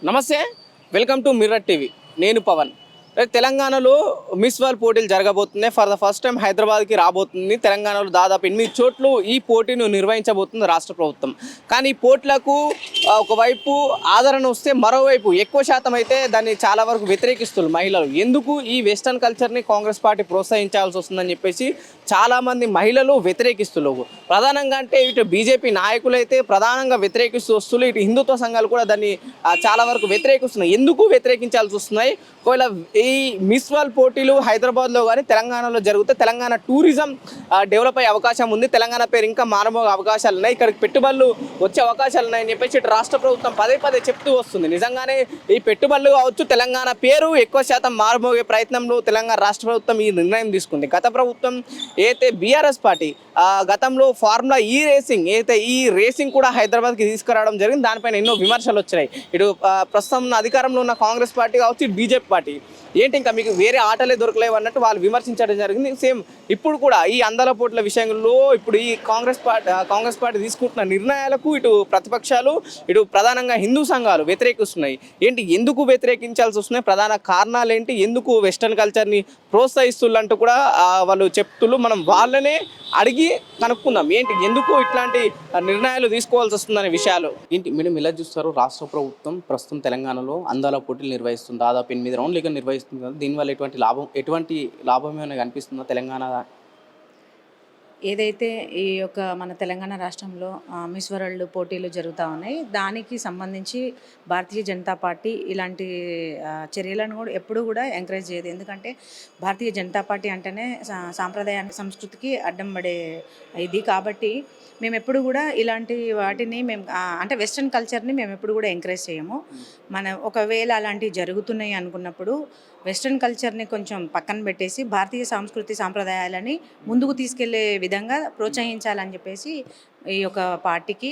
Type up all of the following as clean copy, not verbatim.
నమస్తే, welcome to mirror TV. నేను పవన్. తెలంగాణలో మిస్ వరల్డ్ పోటీలు జరగబోతున్నాయి. ఫర్ ద ఫస్ట్ టైం హైదరాబాద్కి రాబోతుంది. తెలంగాణలో దాదాపు 8 చోట్లు ఈ పోటీను నిర్వహించబోతుంది రాష్ట్ర ప్రభుత్వం. కానీ ఈ పోటీలకు ఒకవైపు ఆదరణ వస్తే మరోవైపు ఎక్కువ శాతం అయితే దాన్ని చాలా వరకు వ్యతిరేకిస్తున్నారు మహిళలు. ఎందుకు ఈ వెస్టర్న్ కల్చర్ని కాంగ్రెస్ పార్టీ ప్రోత్సహించాల్సి వస్తుందని చెప్పేసి చాలామంది మహిళలు వ్యతిరేకిస్తున్నారు. ప్రధానంగా అంటే ఇటు బీజేపీ నాయకులు అయితే ప్రధానంగా వ్యతిరేకిస్తూ వస్తున్నారు. ఇటు హిందుత్వ సంఘాలు కూడా దాన్ని చాలా వరకు వ్యతిరేకిస్తున్నాయి. ఎందుకు వ్యతిరేకించాల్సి వస్తున్నాయి? ఒకవేళ ఈ మిస్ వరల్డ్ పోటీలు హైదరాబాద్లో కానీ తెలంగాణలో జరిగితే తెలంగాణ టూరిజం డెవలప్ అయ్యే అవకాశం ఉంది. తెలంగాణ పేరు ఇంకా మారమోగే అవకాశాలు ఉన్నాయి. ఇక్కడికి పెట్టుబడులు వచ్చే అవకాశాలు ఉన్నాయని చెప్పేసి ఇటు రాష్ట్ర ప్రభుత్వం పదే పదే చెప్తూ వస్తుంది. నిజంగానే ఈ పెట్టుబడులు కావచ్చు, తెలంగాణ పేరు ఎక్కువ శాతం మారమోగే ప్రయత్నంలో తెలంగాణ రాష్ట్ర ప్రభుత్వం ఈ నిర్ణయం తీసుకుంది. గత ప్రభుత్వం అయితే బీఆర్ఎస్ పార్టీ గతంలో ఫార్ములా ఈ రేసింగ్ కూడా హైదరాబాద్కి తీసుకురావడం జరిగింది. దానిపైన ఎన్నో విమర్శలు వచ్చినాయి. ఇటు ప్రస్తుతం అధికారంలో ఉన్న కాంగ్రెస్ పార్టీ కావచ్చు, ఇటు బీజేపీ పార్టీ ఏంటి ఇంకా మీకు వేరే ఆటలే దొరకలేవు అన్నట్టు వాళ్ళు విమర్శించడం జరిగింది. సేమ్ ఇప్పుడు కూడా ఈ అందాల పోటీల విషయంలో ఇప్పుడు ఈ కాంగ్రెస్ పార్టీ తీసుకుంటున్న నిర్ణయాలకు ఇటు ప్రతిపక్షాలు, ఇటు ప్రధానంగా హిందూ సంఘాలు వ్యతిరేకిస్తున్నాయి. ఎందుకు వ్యతిరేకించాల్సి వస్తున్నాయి? ప్రధాన కారణాలు ఏంటి? ఎందుకు వెస్టర్న్ కల్చర్ని ప్రోత్సహిస్తున్నంటూ కూడా వాళ్ళు చెప్తున్నారు. మనం వాళ్ళనే అడిగి కనుక్కుందాం. ఎందుకు ఇట్లాంటి నిర్ణయాలు తీసుకోవాల్సి వస్తుందనే విషయాలు మీరు ఇలా చూస్తారు. రాష్ట్ర ప్రభుత్వం ప్రస్తుతం తెలంగాణలో అందాల పోటీలు నిర్వహిస్తుంది. దాదాపు 8 రౌండ్లు ఇక నిర్వహిస్తుంది. దీనివల్ల ఎటువంటి లాభం ఏమైనా కనిపిస్తుందో తెలంగాణ? ఏదైతే ఈ యొక్క మన తెలంగాణ రాష్ట్రంలో మిస్ వరల్డ్ పోటీలు జరుగుతూ ఉన్నాయి, దానికి సంబంధించి భారతీయ జనతా పార్టీ ఇలాంటి చర్యలను కూడా ఎప్పుడూ కూడా ఎంకరేజ్ చేయదు. ఎందుకంటే భారతీయ జనతా పార్టీ అంటేనే సాంప్రదాయానికి, సంస్కృతికి అడ్డం పడే ఇది. కాబట్టి మేము ఎప్పుడు కూడా ఇలాంటి వాటిని అంటే వెస్ట్రన్ కల్చర్ని మేము ఎప్పుడు కూడా ఎంకరేజ్ చేయము. ఒకవేళ అలాంటివి జరుగుతున్నాయి అనుకున్నప్పుడు వెస్ట్రన్ కల్చర్ని కొంచెం పక్కన పెట్టేసి భారతీయ సంస్కృతి సాంప్రదాయాలని ముందుకు తీసుకెళ్లే విధంగా ప్రోత్సహించాలని చెప్పేసి ఈ యొక్క పార్టీకి,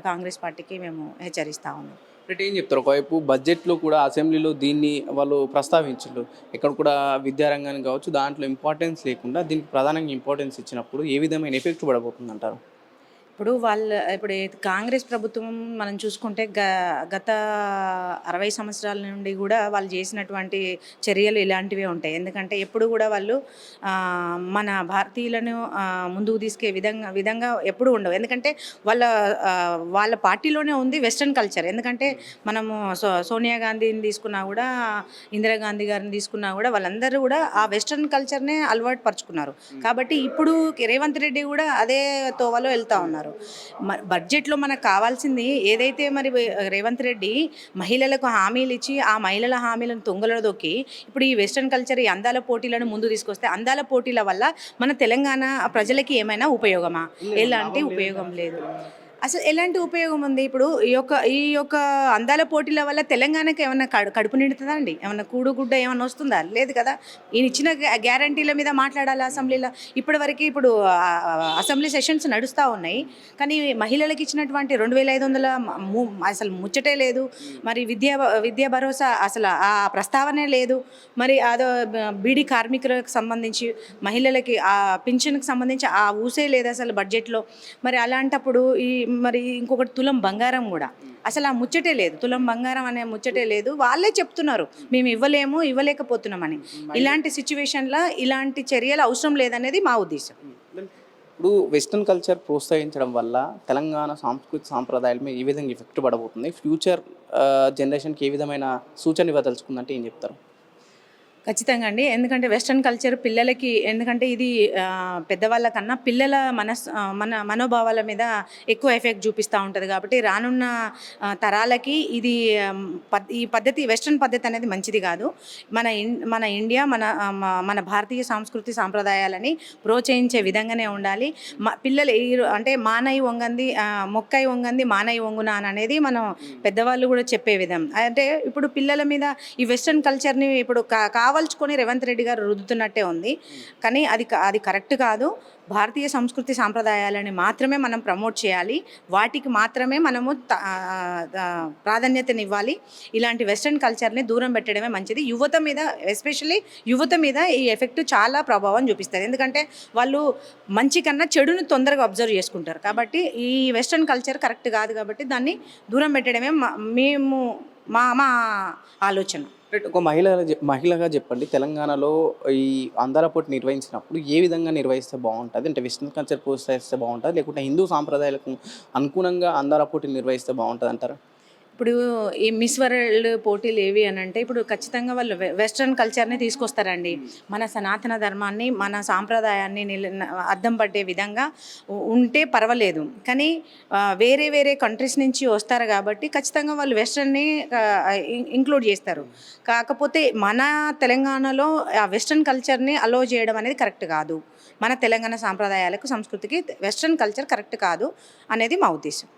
కాంగ్రెస్ పార్టీకి మేము హెచ్చరిస్తా ఉన్నాం. ఇప్పుడు ఏం చెప్తారు? ఒకవైపు బడ్జెట్లో కూడా అసెంబ్లీలో దీన్ని వాళ్ళు ప్రస్తావించారు. ఇక్కడ కూడా విద్యారంగానికి కావచ్చు, దాంట్లో ఇంపార్టెన్స్ లేకుండా దీనికి ప్రధానంగా ఇంపార్టెన్స్ ఇచ్చినప్పుడు ఏ విధమైన ఎఫెక్ట్ పడబోతుంది అంటారు? ఇప్పుడు కాంగ్రెస్ ప్రభుత్వం మనం చూసుకుంటే గత 60 సంవత్సరాల నుండి కూడా వాళ్ళు చేసినటువంటి చర్యలు ఇలాంటివే ఉంటాయి. ఎందుకంటే ఎప్పుడు కూడా వాళ్ళు మన భారతీయులను ముందుకు తీసుకే విధంగా ఎప్పుడు ఉండవు. ఎందుకంటే వాళ్ళ పార్టీలోనే ఉంది వెస్ట్రన్ కల్చర్. ఎందుకంటే మనము సోనియా గాంధీని తీసుకున్నా కూడా, ఇందిరాగాంధీ గారిని తీసుకున్నా కూడా వాళ్ళందరూ కూడా ఆ వెస్ట్రన్ కల్చర్నే అలవాటు పరుచుకున్నారు. కాబట్టి ఇప్పుడు రేవంత్ రెడ్డి కూడా అదే తోవలో వెళ్తూ ఉన్నారు. బడ్జెట్లో మనకు కావాల్సింది ఏదైతే మరి రేవంత్ రెడ్డి మహిళలకు హామీలు ఇచ్చి ఆ మహిళల హామీలను తొంగలదొక్కి ఇప్పుడు ఈ వెస్ట్రన్ కల్చర్, ఈ అందాల పోటీలను ముందు తీసుకొస్తే అందాల పోటీల వల్ల మన తెలంగాణ ప్రజలకి ఏమైనా ఉపయోగమా? ఎలాంటి ఉపయోగం లేదు. అసలు ఎలాంటి ఉపయోగం ఉంది? ఇప్పుడు ఈ యొక్క అందాల పోటీల వల్ల తెలంగాణకి ఏమన్నా కడుపు నిండుతుందా అండి? ఏమన్నా కూడుగుడ్డ ఏమన్నా వస్తుందా? లేదు కదా. ఈయన ఇచ్చిన గ్యారంటీల మీద మాట్లాడాలి అసెంబ్లీలో. ఇప్పుడు అసెంబ్లీ సెషన్స్ నడుస్తూ ఉన్నాయి. కానీ మహిళలకు ఇచ్చినటువంటి 2500 అసలు ముచ్చటే లేదు. మరి విద్యా భరోసా అసలు ఆ ప్రస్తావనే లేదు. మరి అదో బీడీ కార్మికులకు సంబంధించి మహిళలకి ఆ పింఛన్కి సంబంధించి ఆ ఊసే లేదు అసలు బడ్జెట్లో. మరి అలాంటప్పుడు మరి ఇంకొకటి తులం బంగారం కూడా అసలు ఆ ముచ్చటే లేదు. తులం బంగారం అనే ముచ్చటే లేదు. వాళ్ళే చెప్తున్నారు మేము ఇవ్వలేకపోతున్నామని. ఇలాంటి సిచ్యువేషన్లో ఇలాంటి చర్యలు అవసరం లేదనేది మా ఉద్దేశం. ఇప్పుడు వెస్ట్రన్ కల్చర్ ప్రోత్సహించడం వల్ల తెలంగాణ సాంస్కృతిక సాంప్రదాయాల మీద ఏ విధంగా ఎఫెక్ట్ పడబోతుంది? ఫ్యూచర్ జనరేషన్కి ఏ విధమైన సూచన ఇవ్వదలుచుకుందంటే ఏం చెప్తారు? ఖచ్చితంగా అండి. ఎందుకంటే వెస్ట్రన్ కల్చర్ పిల్లలకి, ఎందుకంటే ఇది పెద్దవాళ్ళ కన్నా పిల్లల మనోభావాల మీద ఎక్కువ ఎఫెక్ట్ చూపిస్తూ ఉంటుంది. కాబట్టి రానున్న తరాలకి ఈ పద్ధతి, వెస్ట్రన్ పద్ధతి అనేది మంచిది కాదు. మన ఇండియా, మన భారతీయ సంస్కృతి సాంప్రదాయాలని ప్రోత్సహించే విధంగానే ఉండాలి. పిల్లలు అంటే మానై వంగంది మొక్కై వంగంది మానై వంగున అనేది మనం పెద్దవాళ్ళు కూడా చెప్పే విధం. అంటే ఇప్పుడు పిల్లల మీద ఈ వెస్ట్రన్ కల్చర్ని ఇప్పుడు కావాల్చుకొని రేవంత్ రెడ్డి గారు రుద్దుతున్నట్టే ఉంది. కానీ అది కరెక్ట్ కాదు. భారతీయ సంస్కృతి సాంప్రదాయాలని మాత్రమే మనం ప్రమోట్ చేయాలి. వాటికి మాత్రమే మనము ప్రాధాన్యతనివ్వాలి. ఇలాంటి వెస్ట్రన్ కల్చర్ని దూరం పెట్టడమే మంచిది. ఎస్పెషల్లీ యువత మీద ఈ ఎఫెక్ట్ చాలా ప్రభావం చూపిస్తుంది. ఎందుకంటే వాళ్ళు మంచి కన్నా చెడుని తొందరగా అబ్జర్వ్ చేసుకుంటారు. కాబట్టి ఈ వెస్ట్రన్ కల్చర్ కరెక్ట్ కాదు. కాబట్టి దాన్ని దూరం పెట్టడమే మా ఆలోచన. రైట్. ఒక మహిళగా చెప్పండి, తెలంగాణలో ఈ అందాల పోటీ నిర్వహించినప్పుడు ఏ విధంగా నిర్వహిస్తే బాగుంటుంది? అంటే వెస్ట్రన్ కల్చర్ ప్రోత్సహిస్తే బాగుంటుంది, లేకుంటే హిందూ సాంప్రదాయాలకు అనుగుణంగా అందాల పోటీ నిర్వహిస్తే బాగుంటుంది అంటారా? ఇప్పుడు ఈ మిస్ వరల్డ్ పోటీలు ఏవి అని అంటే ఇప్పుడు ఖచ్చితంగా వాళ్ళు వెస్ట్రన్ కల్చర్ని తీసుకొస్తారండి. మన సనాతన ధర్మాన్ని, మన సాంప్రదాయాన్ని అద్దం పట్టే విధంగా ఉంటే పర్వాలేదు. కానీ వేరే వేరే కంట్రీస్ నుంచి వస్తారు కాబట్టి ఖచ్చితంగా వాళ్ళు వెస్ట్రన్ని ఇంక్లూడ్ చేస్తారు. కాకపోతే మన తెలంగాణలో ఆ వెస్ట్రన్ కల్చర్ని అలో చేయడం అనేది కరెక్ట్ కాదు. మన తెలంగాణ సాంప్రదాయాలకు, సంస్కృతికి వెస్ట్రన్ కల్చర్ కరెక్ట్ కాదు అనేది మా ఉద్దేశం.